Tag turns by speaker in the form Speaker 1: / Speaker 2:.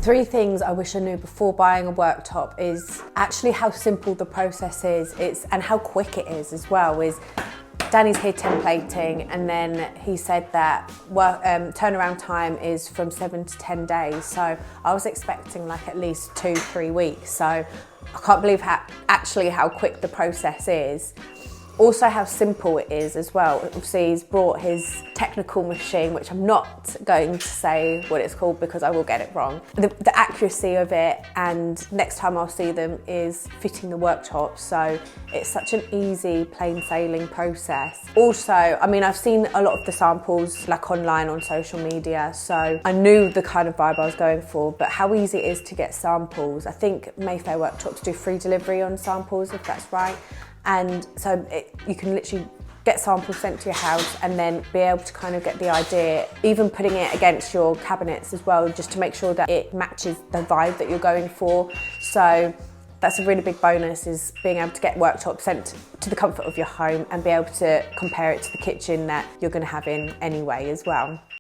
Speaker 1: 3 things I wish I knew before buying a worktop is actually how simple the process is, and how quick it is as well. Danny's here templating, and then he said that turnaround time is from 7 to 10 days. So I was expecting like at least 2-3 weeks. So I can't believe how quick the process is. Also how simple it is as well. Obviously he's brought his technical machine, which I'm not going to say what it's called because I will get it wrong. The accuracy of it, and next time I'll see them, is fitting the worktop. So it's such an easy, plain sailing process. Also, I mean, I've seen a lot of the samples like online on social media, so I knew the kind of vibe I was going for, but how easy it is to get samples. I think Mayfair Worktops do free delivery on samples, if that's right. And so you can literally get samples sent to your house and then be able to kind of get the idea, even putting it against your cabinets as well, just to make sure that it matches the vibe that you're going for. So that's a really big bonus, is being able to get worktops sent to the comfort of your home and be able to compare it to the kitchen that you're going to have in anyway as well.